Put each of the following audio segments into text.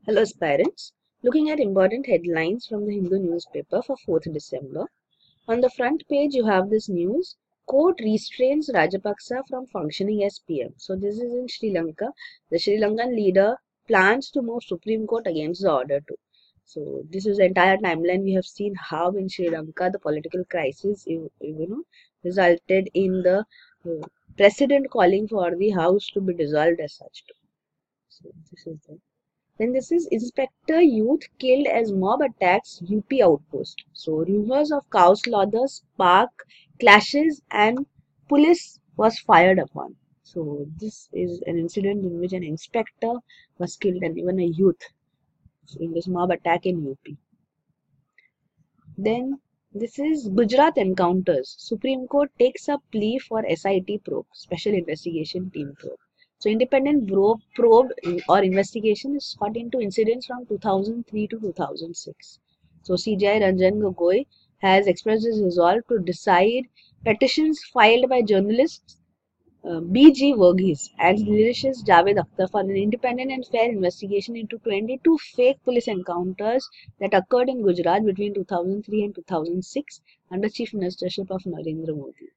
Hello aspirants, looking at important headlines from the Hindu newspaper for 4th December. On the front page you have this news, court restrains Rajapaksa from functioning as PM. So this is in Sri Lanka. The Sri Lankan leader plans to move Supreme Court against the order too. So this is the entire timeline. We have seen how in Sri Lanka the political crisis resulted in the president calling for the house to be dissolved as such too. So this is the then this is Inspector Youth killed as mob attacks UP outpost. So rumors of cow slaughter spark clashes and police was fired upon. So this is an incident in which an inspector was killed and even a youth in this mob attack in UP. Then this is Gujarat encounters. Supreme Court takes up plea for SIT probe, Special Investigation Team probe. So independent probe or investigation is sought into incidents from 2003 to 2006. So CJI Ranjan Gogoi has expressed his resolve to decide petitions filed by journalists B.G. Verghese and lyricist Javed Akhtar for an independent and fair investigation into 22 fake police encounters that occurred in Gujarat between 2003 and 2006 under Chief Ministership of Narendra Modi.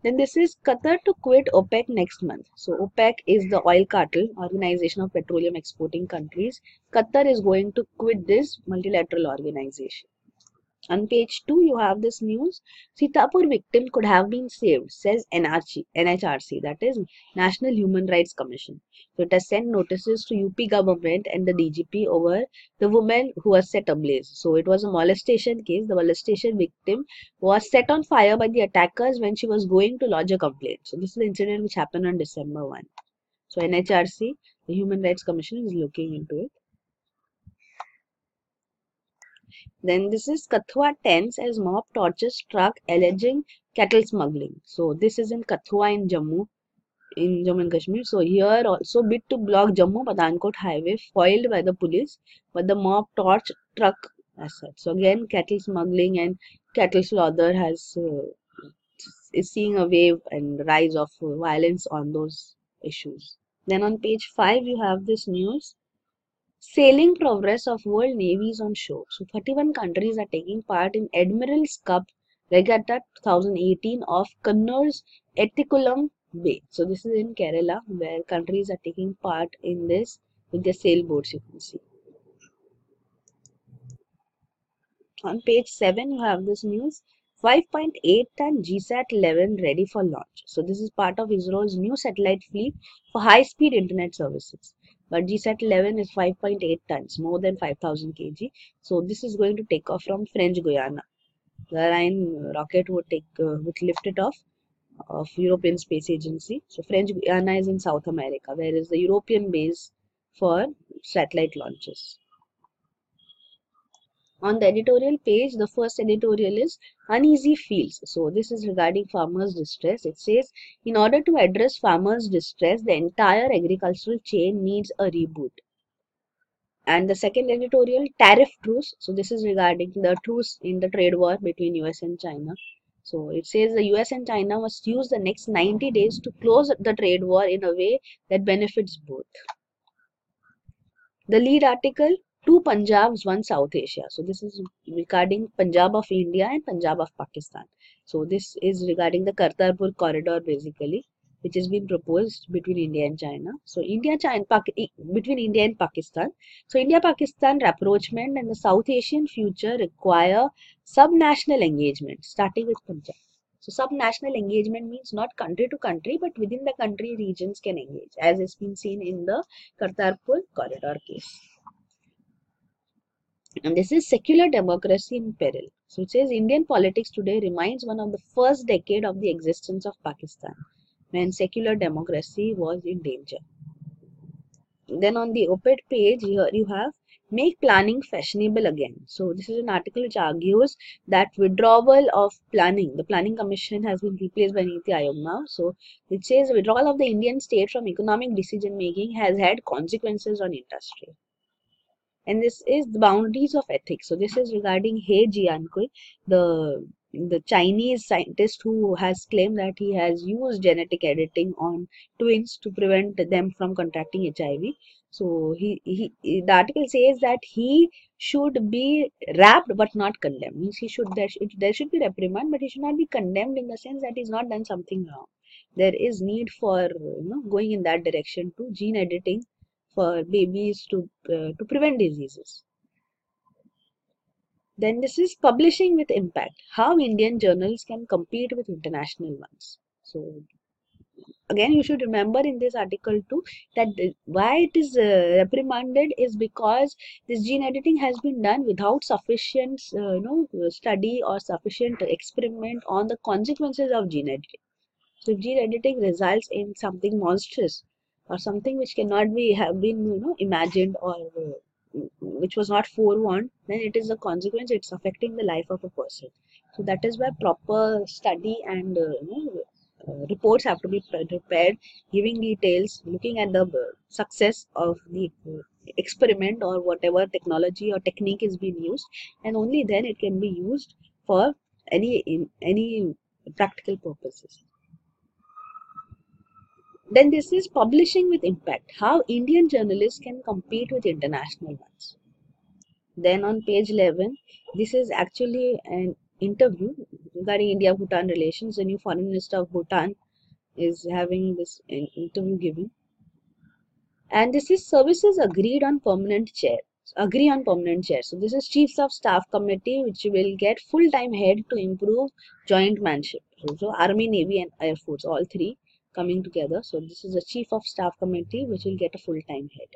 Then this is Qatar to quit OPEC next month. So OPEC is the oil cartel, Organization of Petroleum Exporting Countries. Qatar is going to quit this multilateral organization. On page 2, you have this news. Sitapur victim could have been saved, says NHRC, that is National Human Rights Commission. So it has sent notices to UP government and the DGP over the woman who was set ablaze. So it was a molestation case. The molestation victim was set on fire by the attackers when she was going to lodge a complaint. So this is the incident which happened on December 1. So NHRC, the Human Rights Commission, is looking into it. Then this is Kathua tense as mob torches struck alleging cattle smuggling. So this is in Kathua in Jammu and Kashmir. So here also bid to block Jammu Pathankot highway foiled by the police, but the mob torch struck as such. So again cattle smuggling and cattle slaughter is seeing a wave and rise of violence on those issues. Then on page 5 you have this news. Sailing progress of world navies on show. So 31 countries are taking part in Admiral's Cup Regatta 2018 off Kannoor's Ertikulam Bay. So this is in Kerala where countries are taking part in this with their sailboats, you can see. On page 7 you have this news. 5.8 ton GSAT-11 ready for launch. So this is part of ISRO's new satellite fleet for high-speed internet services. But GSAT-11 is 5.8 tons, more than 5,000 kg. So this is going to take off from French Guiana. The Orion rocket would lift it off of European Space Agency. So French Guiana is in South America, where is the European base for satellite launches. On the editorial page, the first editorial is Uneasy Fields. So this is regarding farmers' distress. It says, in order to address farmers' distress, the entire agricultural chain needs a reboot. And the second editorial, Tariff Truce. So this is regarding the truce in the trade war between US and China. So it says the US and China must use the next 90 days to close the trade war in a way that benefits both. The lead article, Two Punjabs, One South Asia. So this is regarding Punjab of India and Punjab of Pakistan. So this is regarding the Kartarpur corridor basically, which has been proposed between India and China. So between India and Pakistan. So India-Pakistan rapprochement and the South Asian future require subnational engagement, starting with Punjab. So subnational engagement means not country to country, but within the country regions can engage, as has been seen in the Kartarpur corridor case. And this is secular democracy in peril. So it says Indian politics today reminds one of the first decade of the existence of Pakistan, when secular democracy was in danger. Then on the op-ed page, here you have Make Planning Fashionable Again. So this is an article which argues that withdrawal of planning, the Planning Commission has been replaced by Niti Aayog now. So it says withdrawal of the Indian state from economic decision making has had consequences on industry. And this is the boundaries of ethics. So this is regarding He Jiankui, the Chinese scientist who has claimed that he has used genetic editing on twins to prevent them from contracting HIV. So the article says that he should be rapped but not condemned. Means there should be reprimand, but he should not be condemned in the sense that he's not done something wrong. There is need for going in that direction to gene editing for babies to prevent diseases. Then this is publishing with impact. How Indian journals can compete with international ones. So again, you should remember in this article too that why it is reprimanded is because this gene editing has been done without sufficient study or sufficient experiment on the consequences of gene editing. So if gene editing results in something monstrous or something which cannot be have been imagined or which was not forewarned, then it is a consequence. It's affecting the life of a person. So that is why proper study and reports have to be prepared, giving details, looking at the success of the experiment or whatever technology or technique is being used, and only then it can be used for any practical purposes. Then this is publishing with impact, how Indian journalists can compete with international ones. Then on page 11, this is actually an interview regarding India-Bhutan relations. The new foreign minister of Bhutan is having this interview given. And this is services agree on permanent chair. So this is Chiefs of Staff Committee, which will get full-time head to improve joint manship. So Army, Navy and Air Force, all three coming together. So this is a Chief of Staff Committee, which will get a full-time head.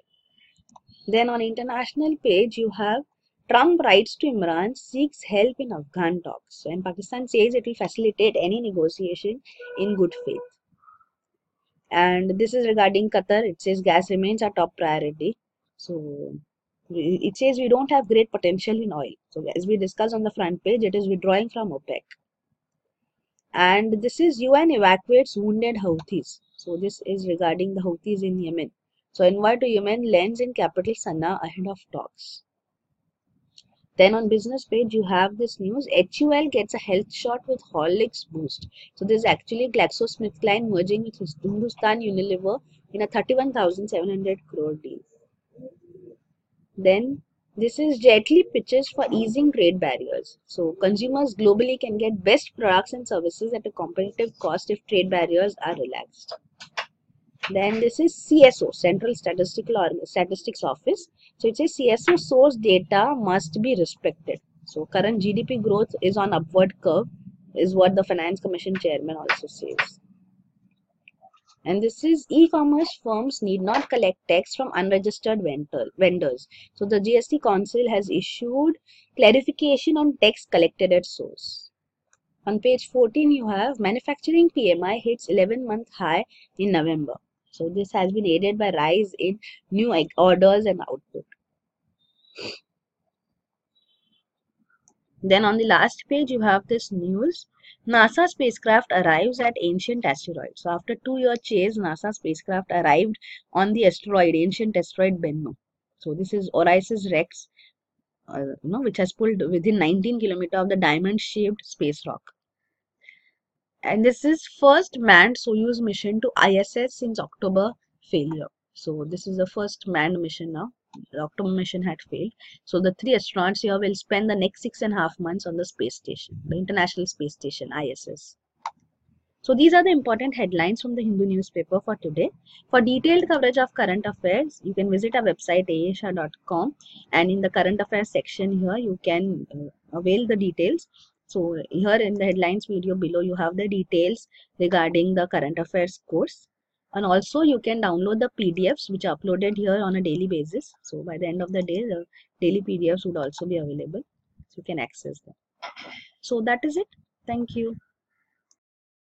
Then on international page, you have Trump writes to Imran, seeks help in Afghan talks. And Pakistan says it will facilitate any negotiation in good faith. And this is regarding Qatar. It says gas remains our top priority. So it says we don't have great potential in oil. So as we discussed on the front page, it is withdrawing from OPEC. And this is UN evacuates wounded Houthis. So this is regarding the Houthis in Yemen. So envoy to Yemen lands in capital Sana'a ahead of talks. Then on business page, you have this news. HUL gets a health shot with Horlicks boost. So this is actually GlaxoSmithKline merging with Hindustan Unilever in a 31,700 crore deal. Then this is Jet Li pitches for easing trade barriers. So consumers globally can get best products and services at a competitive cost if trade barriers are relaxed. Then this is CSO, Central Statistics Office. So it says CSO source data must be respected. So current GDP growth is on upward curve, is what the Finance Commission chairman also says. And this is e-commerce firms need not collect tax from unregistered vendors. So the GST Council has issued clarification on tax collected at source. On page 14, you have manufacturing PMI hits 11-month high in November. So this has been aided by rise in new orders and output. Then on the last page, you have this news. NASA spacecraft arrives at ancient asteroid. So after 2-year chase, NASA spacecraft arrived on the ancient asteroid Bennu. So this is Orisis Rex, which has pulled within 19 kilometers of the diamond-shaped space rock. And this is first manned Soyuz mission to ISS since October failure. So this is the first manned mission now. The October mission had failed. So the 3 astronauts here will spend the next 6.5 months on the space station, the International Space Station, ISS. So these are the important headlines from the Hindu newspaper for today. For detailed coverage of current affairs, you can visit our website aashah.com, and in the current affairs section here, you can avail the details. So here in the headlines video below, you have the details regarding the current affairs course. And also you can download the PDFs which are uploaded here on a daily basis. So by the end of the day, the daily PDFs would also be available. So you can access them. So that is it. Thank you.